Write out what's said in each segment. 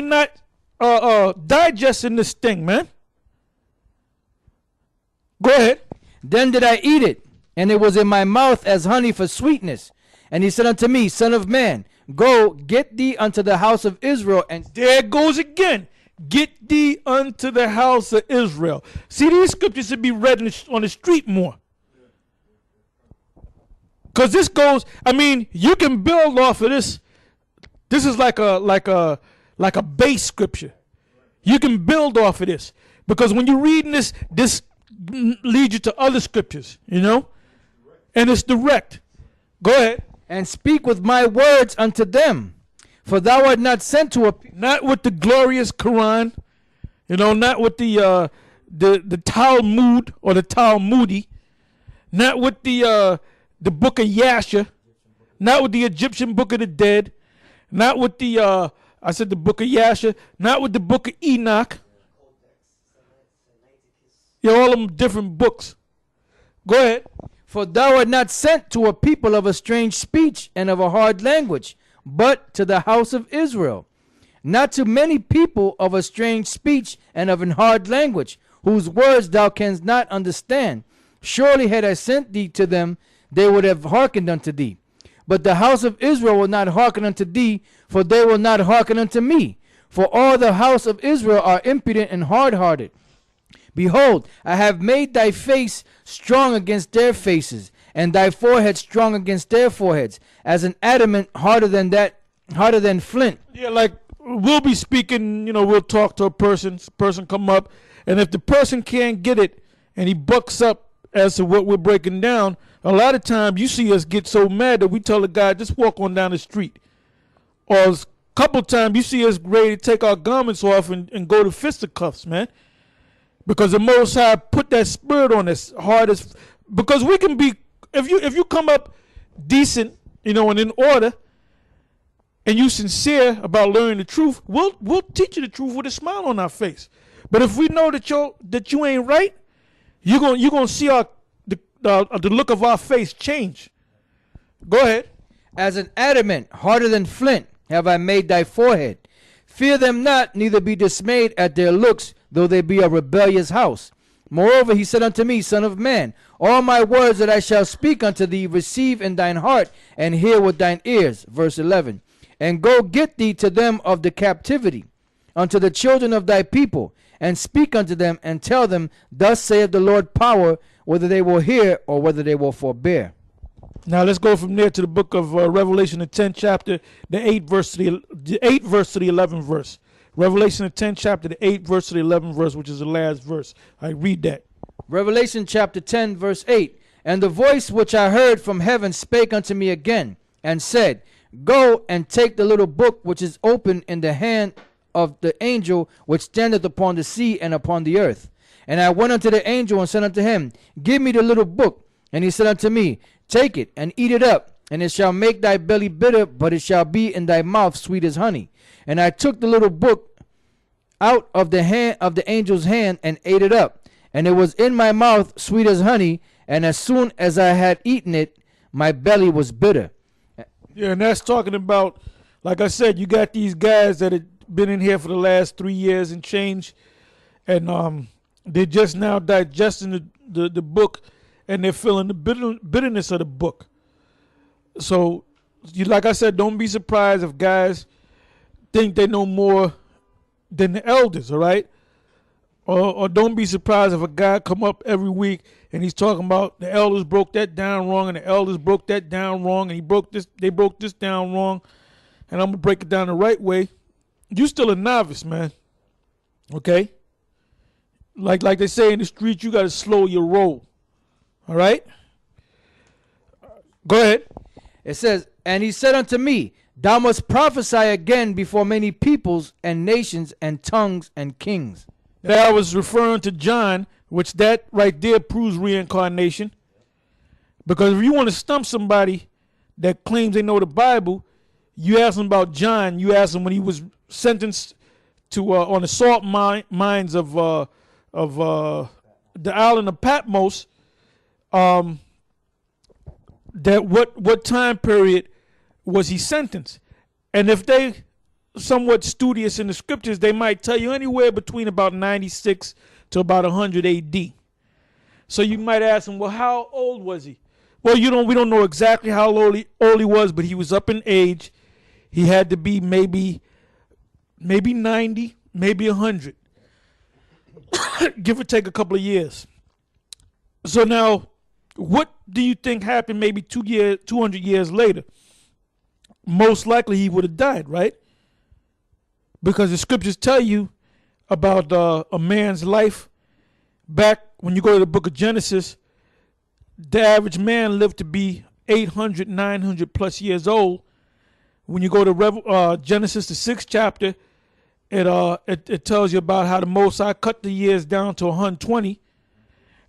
not digesting this thing, man? Go ahead. Then did I eat it, and it was in my mouth as honey for sweetness. And he said unto me, Son of man, go, get thee unto the house of Israel. And there it goes again. Get thee unto the house of Israel. See, these scriptures should be read on the street more. Because this goes, I mean, you can build off of this. This is like a base scripture. You can build off of this. Because when you're reading this leads you to other scriptures, you know? And it's direct. Go ahead. And speak with my words unto them. For thou art not sent to a people. Not with the glorious Quran, you know, not with the Talmud or the Talmudi, not with the book of Yasha, not with the Egyptian book of the dead, not with the the book of Yasha, not with the book of Enoch. Yeah, all of them different books. Go ahead. For thou art not sent to a people of a strange speech and of a hard language, but to the house of Israel. Not to many people of a strange speech and of an hard language, whose words thou canst not understand. Surely had I sent thee to them, they would have hearkened unto thee. But the house of Israel will not hearken unto thee, for they will not hearken unto me. For all the house of Israel are impudent and hard-hearted. Behold, I have made thy face strong against their faces, and thy forehead strong against their foreheads, as an adamant harder than flint. Yeah, like we'll be speaking, you know, we'll talk to a person come up, and if the person can't get it and he bucks up as to what we're breaking down, a lot of times you see us get so mad that we tell the guy, just walk on down the street. Or a couple times you see us ready to take our garments off and go to fisticuffs, man. Because the Most High put that spirit on us hard as, because we can be, if you come up decent, you know, and in order, and you sincere about learning the truth, we'll teach you the truth with a smile on our face. But if we know that you ain't right, you're gonna see the look of our face change. Go ahead. As an adamant harder than flint have I made thy forehead. Fear them not, neither be dismayed at their looks, though they be a rebellious house. Moreover, he said unto me, Son of man, all my words that I shall speak unto thee receive in thine heart, and hear with thine ears. Verse 11. And go get thee to them of the captivity, unto the children of thy people, and speak unto them, and tell them, Thus saith the Lord power, whether they will hear or whether they will forbear. Now let's go from there to the book of Revelation, the 10th chapter, the 8th verse to the 11th verse. Revelation, the 10th chapter, the 8th verse to the 11th verse, which is the last verse. I read that. Revelation chapter 10, verse 8. And the voice which I heard from heaven spake unto me again, and said, Go and take the little book which is open in the hand of the angel which standeth upon the sea and upon the earth. And I went unto the angel and said unto him, Give me the little book. And he said unto me, Take it and eat it up, and it shall make thy belly bitter, but it shall be in thy mouth sweet as honey. And I took the little book out of the hand of the angel's hand and ate it up, and it was in my mouth sweet as honey. And as soon as I had eaten it, my belly was bitter. Yeah, and that's talking about, like I said, you got these guys that have been in here for the last 3 years and change, and they're just now digesting the book, and they're feeling the bitterness of the book. So, like I said, don't be surprised if guys think they know more than the elders, all right? Or don't be surprised if a guy come up every week and he's talking about the elders broke that down wrong and the elders broke that down wrong and they broke this down wrong, and I'm gonna break it down the right way. You still a novice, man. Okay? Like they say in the street, you gotta slow your roll. All right? Go ahead. It says, And he said unto me, Thou must prophesy again before many peoples and nations and tongues and kings. That I was referring to John, which that right there proves reincarnation. Because if you want to stump somebody that claims they know the Bible, you ask them about John. You ask them when he was sentenced to on the salt mines of the island of Patmos. That what time period was he sentenced? And if they somewhat studious in the scriptures, they might tell you anywhere between about 96 to about 100 AD. So you might ask him, well, how old was he? Well, we don't know exactly how old he was, but he was up in age. He had to be maybe 90, maybe 100, give or take a couple of years. So now, what do you think happened maybe 200 years later? Most likely he would have died, right? Because the scriptures tell you about a man's life. Back when you go to the book of Genesis, the average man lived to be 800, 900 plus years old. When you go to Genesis, the 6th chapter, it tells you about how the Most High cut the years down to 120,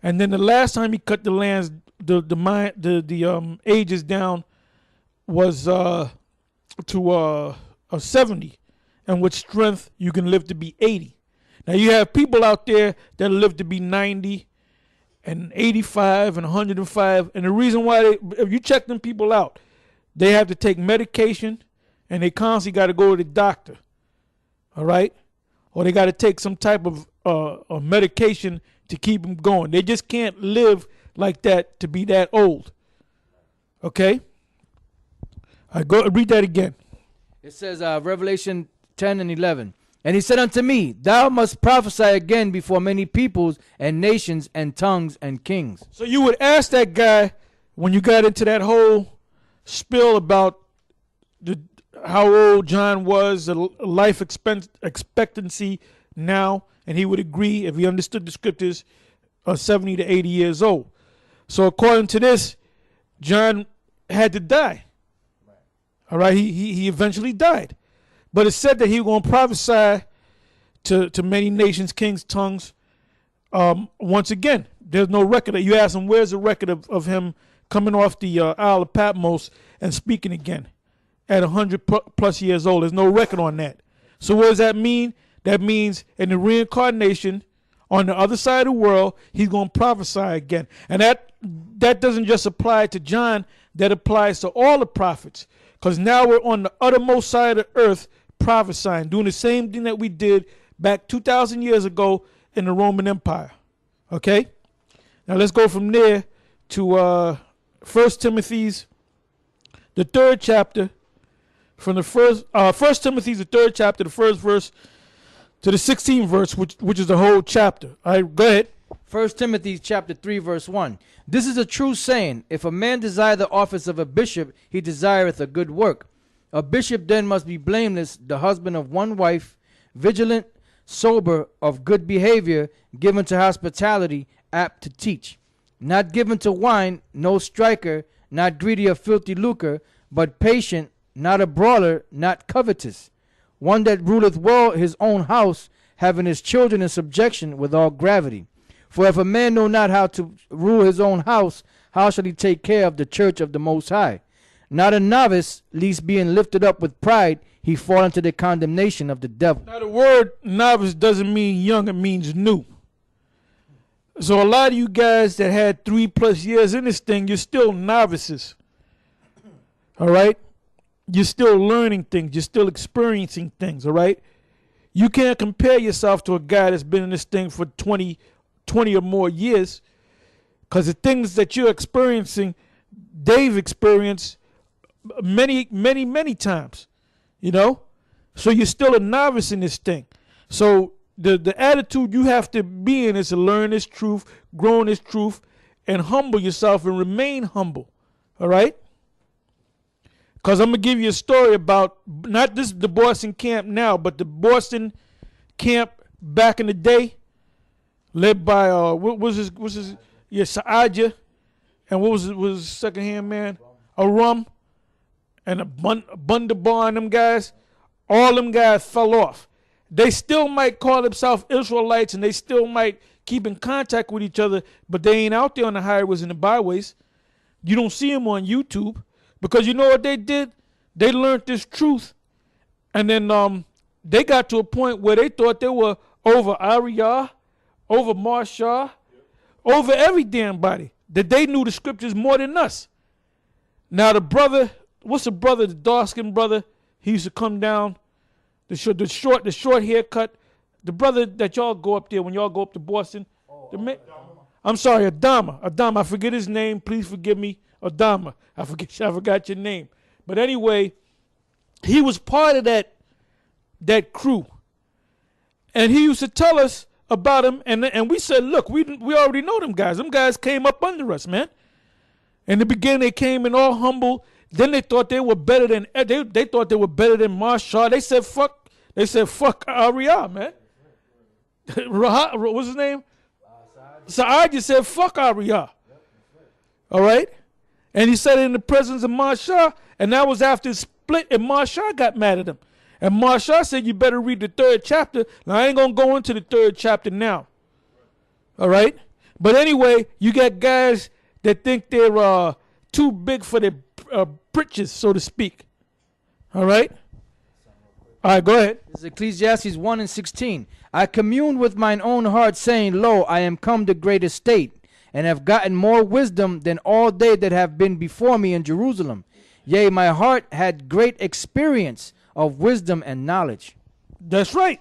and then the last time he cut the ages down was to 70, and with strength you can live to be 80. Now you have people out there that live to be 90 and 85 and 105, and the reason why if you check them people out, they have to take medication and they constantly got to go to the doctor, all right? Or they got to take some type of medication to keep them going. They just can't live like that to be that old, okay? I go read that again. It says Revelation 10 and 11. And he said unto me, thou must prophesy again before many peoples and nations and tongues and kings. So you would ask that guy when you got into that whole spiel about how old John was, the life expectancy now, and he would agree if he understood the scriptures, 70 to 80 years old. So according to this, John had to die. All right, he eventually died. But it said that he was going to prophesy to many nations, kings, tongues. Once again, there's no record. You ask him, where's the record of him coming off the Isle of Patmos and speaking again at 100 plus years old? There's no record on that. So what does that mean? That means in the reincarnation, on the other side of the world, he's going to prophesy again. And that doesn't just apply to John. That applies to all the prophets. Because now we're on the uttermost side of the earth prophesying, doing the same thing that we did back 2,000 years ago in the Roman Empire. Okay? Now let's go from there to 1 Timothy's, the 3rd chapter, from the first, 1 Timothy's, the 3rd chapter, the 1st verse to the 16th verse, which is the whole chapter. All right, go ahead. 1 Timothy chapter 3 verse 1. This is a true saying, if a man desire the office of a bishop, he desireth a good work. A bishop then must be blameless, the husband of one wife, vigilant, sober, of good behavior, given to hospitality, apt to teach. Not given to wine, no striker, not greedy of filthy lucre, but patient, not a brawler, not covetous. One that ruleth well his own house, having his children in subjection with all gravity. For if a man know not how to rule his own house, how shall he take care of the church of the Most High? Not a novice, lest being lifted up with pride, he fall into the condemnation of the devil. Now the word novice doesn't mean young, it means new. So a lot of you guys that had 3+ years in this thing, you're still novices. All right? You're still learning things. You're still experiencing things, all right? You can't compare yourself to a guy that's been in this thing for 20 or more years, because the things that you're experiencing, they've experienced many times, you know? So you're still a novice in this thing. So the attitude you have to be in is to learn this truth, grow in this truth, and humble yourself and remain humble, all right? Because I'm going to give you a story about, not the Boston camp now, but the Boston camp back in the day, led by, what was his Saadia, and what was his second-hand man? Arum, and a Bundabar and them guys. All them guys fell off. They still might call themselves Israelites, and they still might keep in contact with each other, but they ain't out there on the highways and the byways. You don't see them on YouTube. Because you know what they did? They learned this truth. And then they got to a point where they thought they were over Ariyah, over Marshall, over every damn body. That they knew the scriptures more than us. Now the brother, what's the brother, the dark-skinned brother? He used to come down the short haircut, the brother that y'all go up there when y'all go up to Boston. I'm sorry, Adama. I forget his name. Please forgive me, Adama. I forgot your name. But anyway, he was part of that crew, and he used to tell us about him. And we said, look, we already know them guys. Them guys came up under us, man. In the beginning, they came in all humble. Then they thought they were better than they thought they were better than Marshall. They said fuck Ariyah, man. What's his name? Saad just said fuck Ariyah. All right, and he said it in the presence of Marshall, and that was after the split. And Marshall got mad at him, and Marshall said you better read the 3rd chapter. Now I ain't gonna go into the 3rd chapter now. All right, but anyway, you got guys that think they're too big for their britches, so to speak. All right? All right, go ahead. This is Ecclesiastes 1:16. I communed with mine own heart, saying, Lo, I am come to great estate, and have gotten more wisdom than all they that have been before me in Jerusalem. Yea, my heart had great experience of wisdom and knowledge. That's right.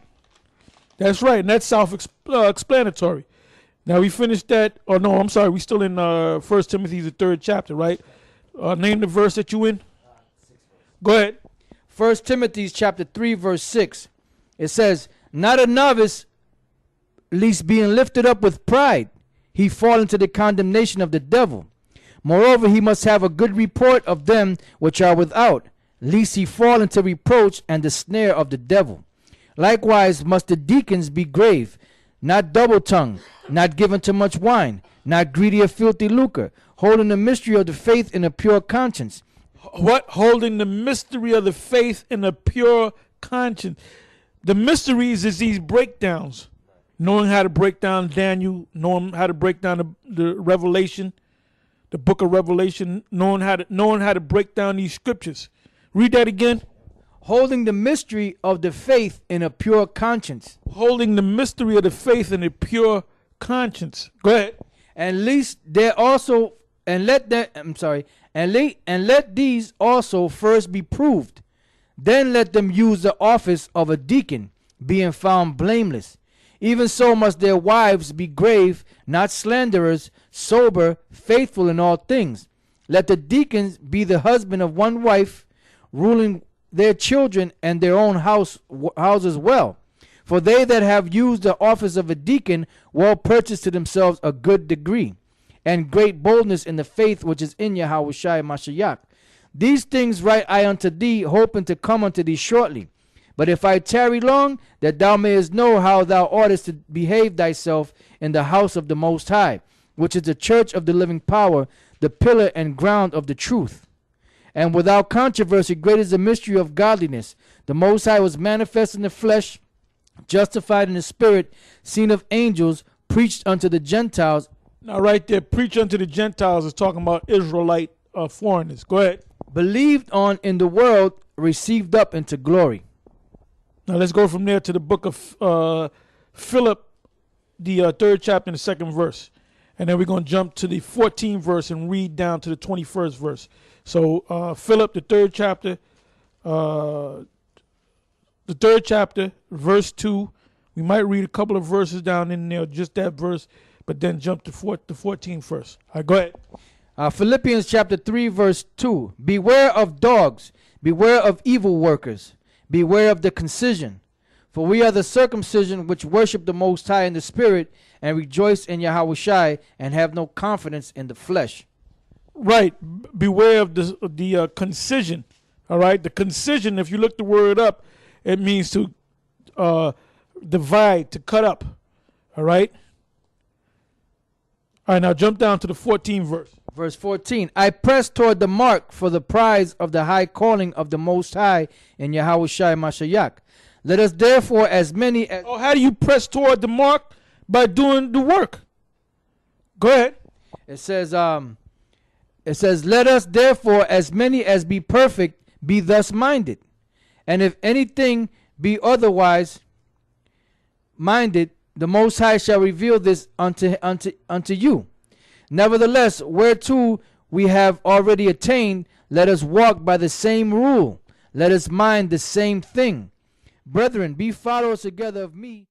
That's right, and that's self-explanatory. Now we finished that. Oh, no, I'm sorry. We still in 1 Timothy, the 3rd chapter, right? Name the verse that you in. Go ahead. 1 Timothy chapter 3, verse 6. It says, Not a novice, least being lifted up with pride, he fall into the condemnation of the devil. Moreover, he must have a good report of them which are without, lest he fall into reproach and the snare of the devil. Likewise must the deacons be grave, not double-tongued, not given to much wine, not greedy of filthy lucre, holding the mystery of the faith in a pure conscience. What? Holding the mystery of the faith in a pure conscience. The mysteries is these breakdowns. Knowing how to break down Daniel, knowing how to break down the Revelation, the book of Revelation, knowing how to break down these scriptures. Read that again. Holding the mystery of the faith in a pure conscience. Holding the mystery of the faith in a pure conscience. Go ahead. And least there also, and let these also first be proved. Then let them use the office of a deacon, being found blameless. Even so must their wives be grave, not slanderers, sober, faithful in all things. Let the deacons be the husband of one wife, ruling their children and their own houses well. For they that have used the office of a deacon well purchase to themselves a good degree, and great boldness in the faith which is in Yahushua Mashiach. These things write I unto thee, hoping to come unto thee shortly. But if I tarry long, that thou mayest know how thou oughtest to behave thyself in the house of the Most High, which is the church of the living power, the pillar and ground of the truth. And without controversy, great is the mystery of godliness. The Most High was manifest in the flesh, justified in the spirit, seen of angels, preached unto the Gentiles. Now right there, preach unto the Gentiles is talking about Israelite foreigners. Go ahead. Believed on in the world, received up into glory. Now let's go from there to the book of Philip, the 3rd chapter and the 2nd verse. And then we're going to jump to the 14th verse and read down to the 21st verse. So Philip, the 3rd chapter, verse 2. We might read a couple of verses down in there, just that verse, but then jump to the 14th verse. All right, go ahead. Philippians chapter 3, verse 2. Beware of dogs, beware of evil workers, beware of the concision. For we are the circumcision which worship the Most High in the Spirit and rejoice in Yahushua and have no confidence in the flesh. Right. Beware of the concision. All right. The concision, if you look the word up, it means to divide, to cut up. All right. All right. Now jump down to the 14th verse. Verse 14. I press toward the mark for the prize of the high calling of the Most High in Yahushua Mashiach. Let us therefore as many as... Oh, how do you press toward the mark? By doing the work. Go ahead. It says, let us therefore as many as be perfect be thus minded. And if anything be otherwise minded, the Most High shall reveal this unto you. Nevertheless, whereto we have already attained, let us walk by the same rule. Let us mind the same thing. Brethren, be followers together of me.